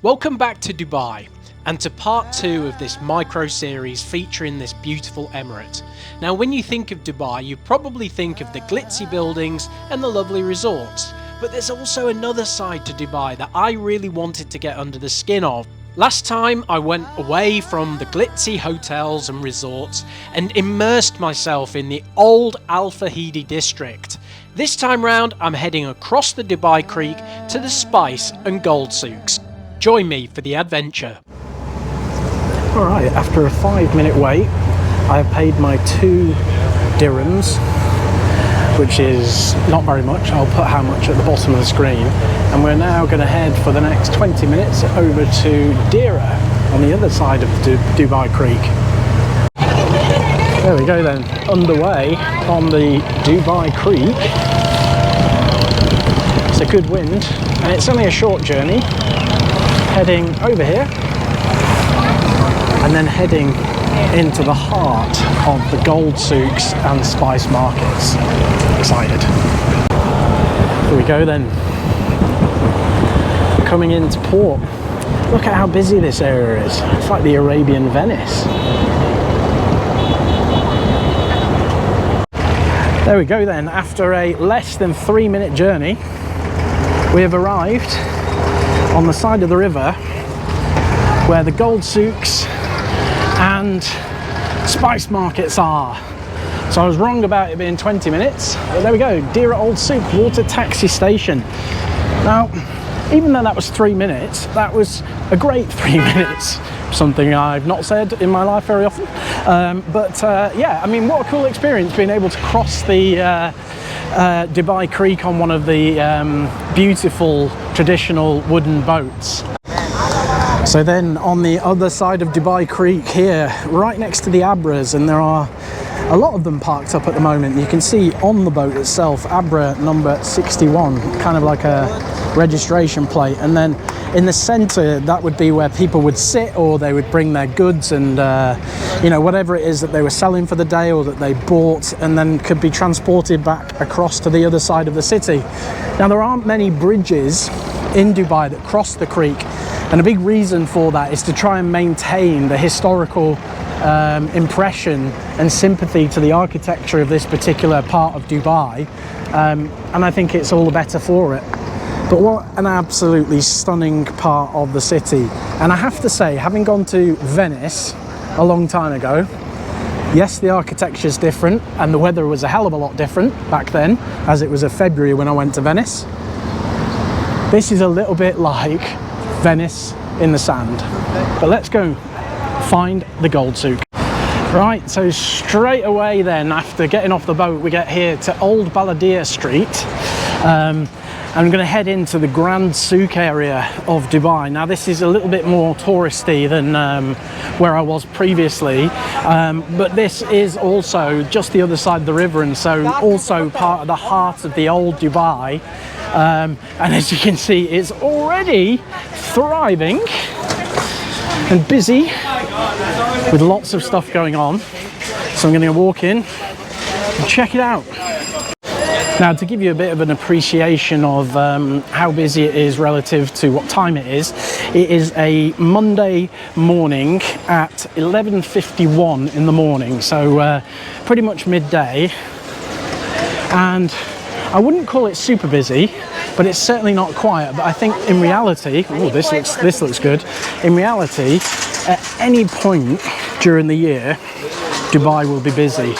Welcome back to Dubai and to part 2 of this micro series featuring this beautiful emirate. Now when you think of Dubai, you probably think of the glitzy buildings and the lovely resorts, but there's also another side to Dubai that I really wanted to get under the skin of. Last time I went away from the glitzy hotels and resorts and immersed myself in the old Al Fahidi district. This time round I'm heading across the Dubai Creek to the Spice and Gold Souks. Join me for the adventure. Alright, after a 5-minute wait, I have paid my 2 dirhams, which is not very much. I'll put how much at the bottom of the screen. And we're now going to head for the next 20 minutes over to Deira on the other side of the Dubai Creek. There we go then, underway on the Dubai Creek. It's a good wind and it's only a short journey. Heading over here and then heading into the heart of the Gold Souks and spice markets. Excited. Here we go then. Coming into port. Look at how busy this area is. It's like the Arabian Venice. There we go then. After a less than 3-minute journey, we have arrived on the side of the river where the Gold Souks and spice markets are. So I was wrong about it being 20 minutes, but there we go, Deira Old Town water taxi station. Now, even though that was 3 minutes, that was a great 3 minutes. Something I've not said in my life very often. Yeah, I mean, what a cool experience being able to cross the Dubai Creek on one of the beautiful traditional wooden boats. So then on the other side of Dubai Creek here, right next to the Abras, and there are a lot of them parked up at the moment. You can see on the boat itself, Abra number 61, kind of like a registration plate. And then in the center, that would be where people would sit, or they would bring their goods and you know, whatever it is that they were selling for the day or that they bought, and then could be transported back across to the other side of the city. Now there aren't many bridges in Dubai that cross the creek, and a big reason for that is to try and maintain the historical impression and sympathy to the architecture of this particular part of Dubai, and I think it's all the better for it. But what an absolutely stunning part of the city. And I have to say, having gone to Venice a long time ago, yes, the architecture is different and the weather was a hell of a lot different back then, as it was a February when I went to Venice. This is a little bit like Venice in the sand. But let's go find the Gold Souk. Right, so straight away then, after getting off the boat, we get here to Old Baladia Street. I'm going to head into the Grand Souk area of Dubai. Now this is a little bit more touristy than where I was previously, but this is also just the other side of the river, and so also part of the heart of the old Dubai. And as you can see, it's already thriving and busy with lots of stuff going on. So I'm going to walk in and check it out. Now, to give you a bit of an appreciation of how busy it is relative to what time it is a Monday morning at 11:51 in the morning, so pretty much midday. And I wouldn't call it super busy, but it's certainly not quiet. But I think in reality, oh, this looks good. In reality, at any point during the year, Dubai will be busy.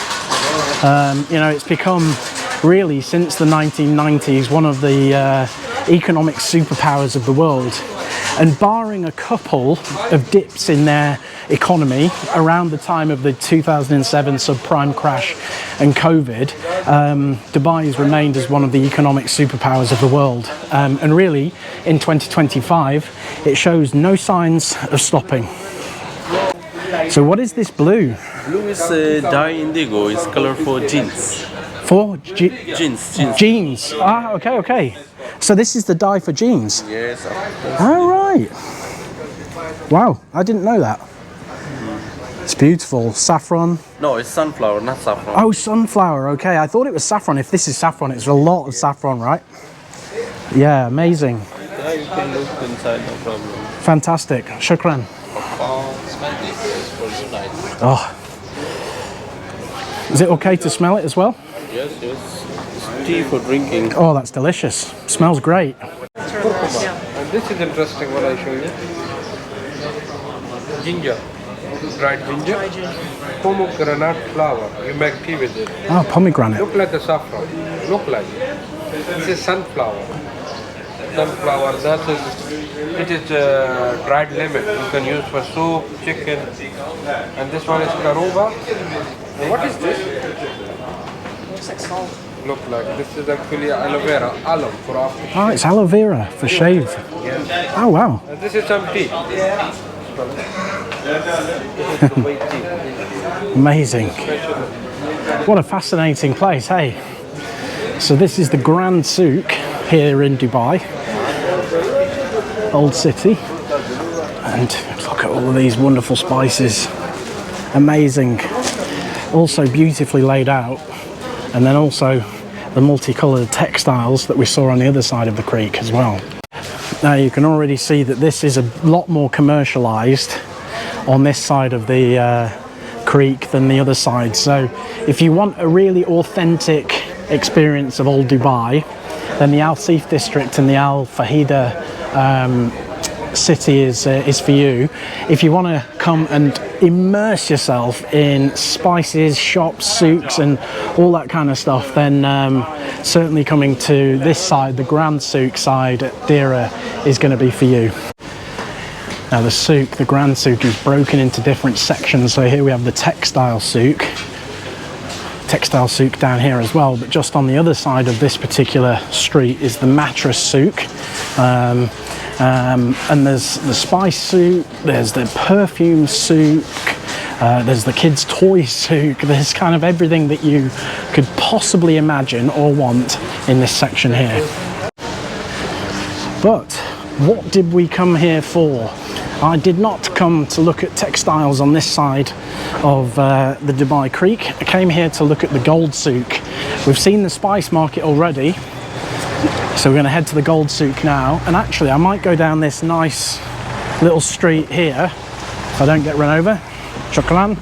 You know, it's become really, since the 1990s, one of the economic superpowers of the world. And barring a couple of dips in their economy around the time of the 2007 subprime crash and COVID, Dubai has remained as one of the economic superpowers of the world. And really, in 2025, it shows no signs of stopping. So what is this blue? Blue is dye indigo. It's color for jeans. For jeans. Jeans. Ah, okay. So this is the dye for jeans? Yes. All right. Wow, I didn't know that. It's beautiful. Saffron. No, it's sunflower, not saffron. Oh, sunflower. Okay, I thought it was saffron. If this is saffron, it's a lot of saffron, right? Yeah, amazing. Yeah, you can look inside, no problem. Fantastic. Shukran. Oh. Is it okay to smell it as well? Yes, yes. It's tea for drinking. Oh, that's delicious. Smells great. And this is interesting what I show you. Ginger. Dried ginger. Pomegranate flower. You make tea with it. Oh, pomegranate. Look like a saffron. Look like it. This is sunflower. Sunflower. That is. It is dried lemon. You can use for soup, chicken. And this one is caruba. And what is this? Looks like salt. Look like this is actually aloe vera, alum for after. Oh, it's aloe vera for shave. Yes. Oh, wow. And this is some tea. This is the white tea. Amazing. What a fascinating place, hey? So this is the Grand Souk here in Dubai. Old city. And look at all of these wonderful spices. Amazing. Also beautifully laid out. And then also the multicoloured textiles that we saw on the other side of the creek as well. Now you can already see that this is a lot more commercialised on this side of the creek than the other side. So if you want a really authentic experience of old Dubai, then the Al Seif district and the Al Fahida city is for you. If you want to come and immerse yourself in spices, shops, souks and all that kind of stuff, then certainly coming to this side, the Grand Souk side at Deira, is going to be for you. Now the souk, the Grand Souk, is broken into different sections. So here we have the textile souk down here as well, but just on the other side of this particular street is the mattress souk. And there's the Spice Souk, there's the perfume souk, there's the kids' toy souk. There's kind of everything that you could possibly imagine or want in this section here. But what did we come here for? I did not come to look at textiles on this side of the Dubai Creek. I came here to look at the Gold Souk. We've seen the spice market already, so we're going to head to the Gold Souk now. And actually I might go down this nice little street here if I don't get run over. Shukran.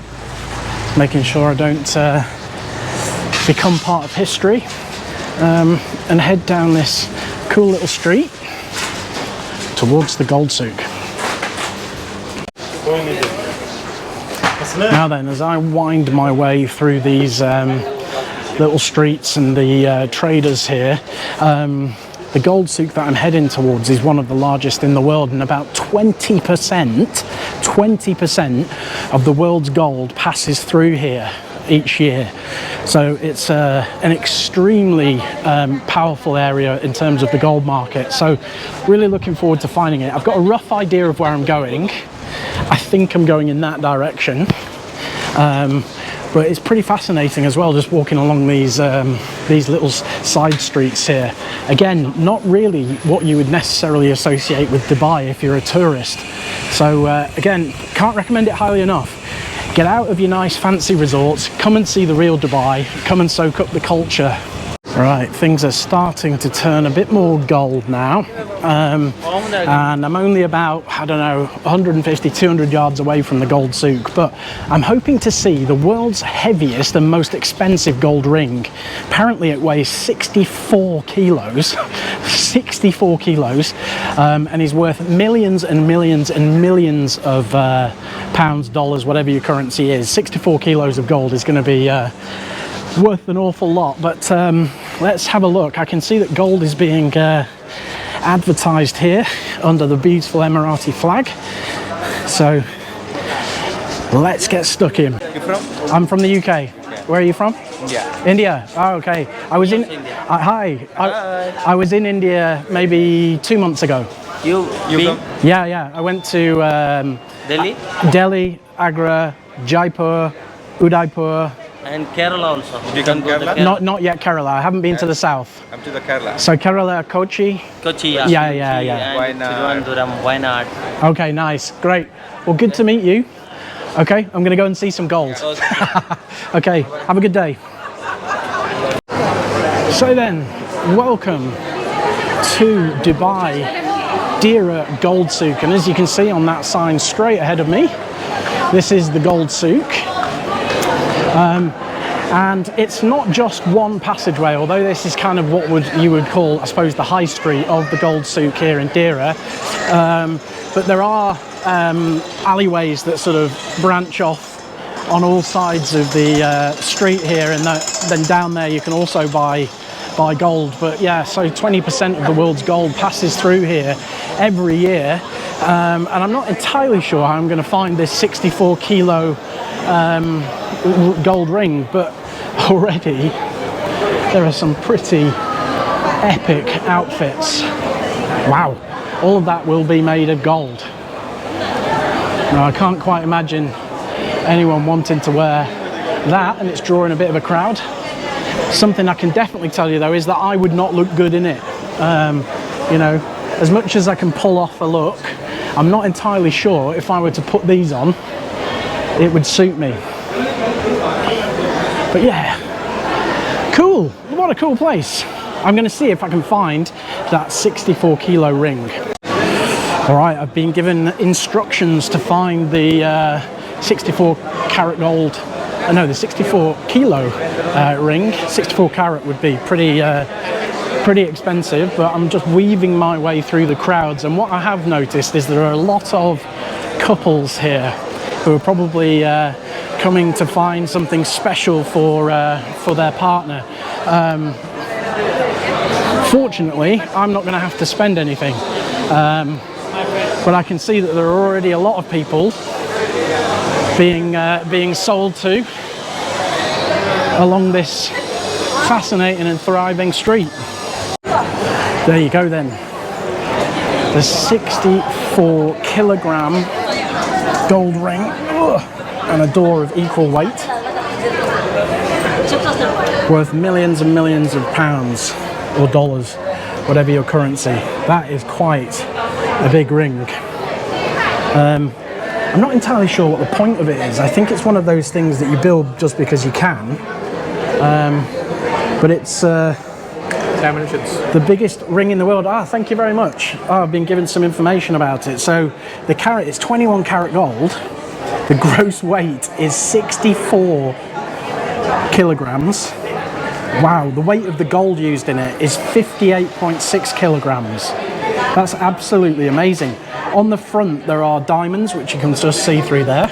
Making sure I don't become part of history. And head down this cool little street towards the Gold Souk. Now then, as I wind my way through these little streets and the traders here, the Gold Souk that I'm heading towards is one of the largest in the world, and about 20% of the world's gold passes through here each year. So it's an extremely powerful area in terms of the gold market. So really looking forward to finding it. I've got a rough idea of where I'm going. I think I'm going in that direction. But it's pretty fascinating as well, just walking along these little side streets here. Again, not really what you would necessarily associate with Dubai if you're a tourist. So again, can't recommend it highly enough. Get out of your nice fancy resorts, come and see the real Dubai, come and soak up the culture. Right, things are starting to turn a bit more gold now, and I'm only about, I don't know, 150, 200 yards away from the Gold Souk, but I'm hoping to see the world's heaviest and most expensive gold ring. Apparently it weighs 64 kilos, 64 kilos, and is worth millions and millions and millions of pounds, dollars, whatever your currency is. 64 kilos of gold is going to be worth an awful lot, but let's have a look. I can see that gold is being advertised here under the beautiful Emirati flag, so let's get stuck in. You from? I'm from the UK. Yeah. Where are you from? India. India. Oh, okay. I was in. Hi. I was in India maybe 2 months ago. You been? Yeah. I went to Delhi, Agra, Jaipur, Udaipur. And Kerala also. Did you come Kerala? Not yet Kerala. I haven't been to the south. Come to the Kerala. So Kerala, Kochi. Kochi, Yeah. And Trivandrum, Wayanad. Okay, nice, great. Well, good to meet you. Okay, I'm gonna go and see some gold. Okay, have a good day. So then, welcome to Dubai Deira Gold Souk, and as you can see on that sign straight ahead of me, this is the Gold Souk. And it's not just one passageway, although this is kind of what you would call, I suppose, the high street of the Gold Souk here in Deira. But there are alleyways that sort of branch off on all sides of the street here, and then down there you can also buy gold. But yeah, so 20% of the world's gold passes through here every year, and I'm not entirely sure how I'm going to find this 64 kilo gold ring, but already there are some pretty epic outfits. Wow, all of that will be made of gold. Now, I can't quite imagine anyone wanting to wear that, and it's drawing a bit of a crowd. Something I can definitely tell you though is that I would not look good in it. You know, as much as I can pull off a look, I'm not entirely sure if I were to put these on, it would suit me. But yeah, cool, what a cool place. I'm gonna see if I can find that 64 kilo ring. All right, I've been given instructions to find the 64 karat gold, no, the 64 kilo ring. 64 carat would be pretty expensive, but I'm just weaving my way through the crowds, and what I have noticed is there are a lot of couples here who are probably coming to find something special for their partner. Fortunately, I'm not going to have to spend anything, but I can see that there are already a lot of people being sold to along this fascinating and thriving street. There you go then. The 64 kilogram gold ring, and a door of equal weight, worth millions and millions of pounds or dollars, whatever your currency. That is quite a big ring. I'm not entirely sure what the point of it is. I think it's one of those things that you build just because you can. But it's the biggest ring in the world. Ah, thank you very much. Oh, I've been given some information about it. So the carat is 21 karat gold. The gross weight is 64 kilograms. Wow, the weight of the gold used in it is 58.6 kilograms. That's absolutely amazing. On the front there are diamonds, which you can just see through there,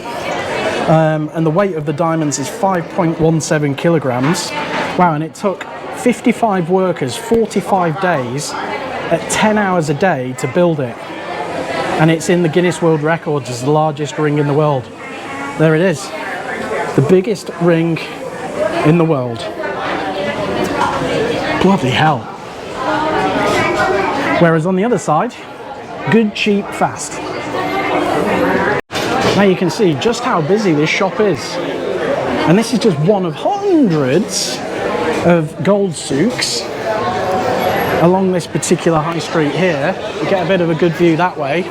and the weight of the diamonds is 5.17 kilograms. Wow, and it took 55 workers 45 days at 10 hours a day to build it, and it's in the Guinness World Records as the largest ring in the world. There it is, the biggest ring in the world. Bloody hell. Whereas on the other side, good, cheap, fast. Now you can see just how busy this shop is. And this is just one of hundreds of Gold Souks along this particular high street here. You get a bit of a good view that way.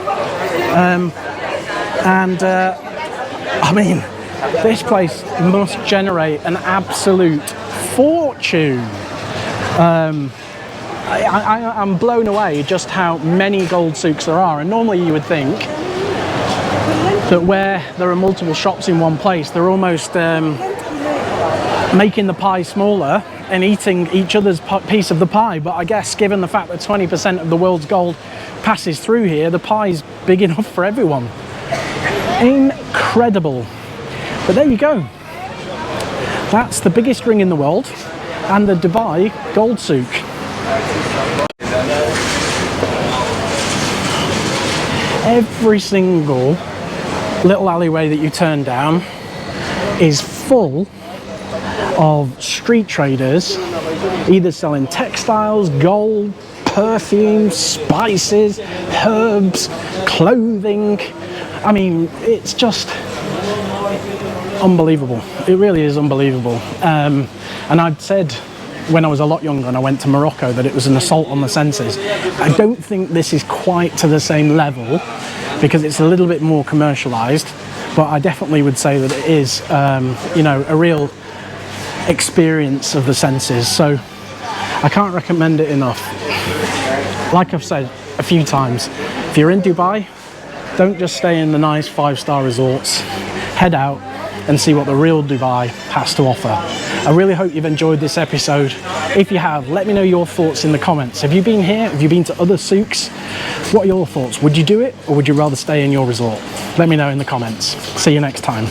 I mean, this place must generate an absolute fortune. I'm blown away just how many Gold Souks there are, and normally you would think that where there are multiple shops in one place, they're almost making the pie smaller and eating each other's piece of the pie, but I guess given the fact that 20% of the world's gold passes through here, the pie's big enough for everyone. Incredible. But there you go. That's the biggest ring in the world, and the Dubai Gold Souk. Every single little alleyway that you turn down is full of street traders, either selling textiles, gold, perfume, spices, herbs, clothing. I mean, it's just unbelievable. It really is unbelievable. And I'd said when I was a lot younger and I went to Morocco that it was an assault on the senses. I don't think this is quite to the same level because it's a little bit more commercialized, but I definitely would say that it is, you know, a real experience of the senses. So I can't recommend it enough. Like I've said a few times, If you're in Dubai, don't just stay in the nice 5-star resorts. Head out and see what the real Dubai has to offer. I really hope you've enjoyed this episode. If you have, let me know your thoughts in the comments. Have you been here? Have you been to other souks? What are your thoughts? Would you do it, or would you rather stay in your resort? Let me know in the comments. See you next time.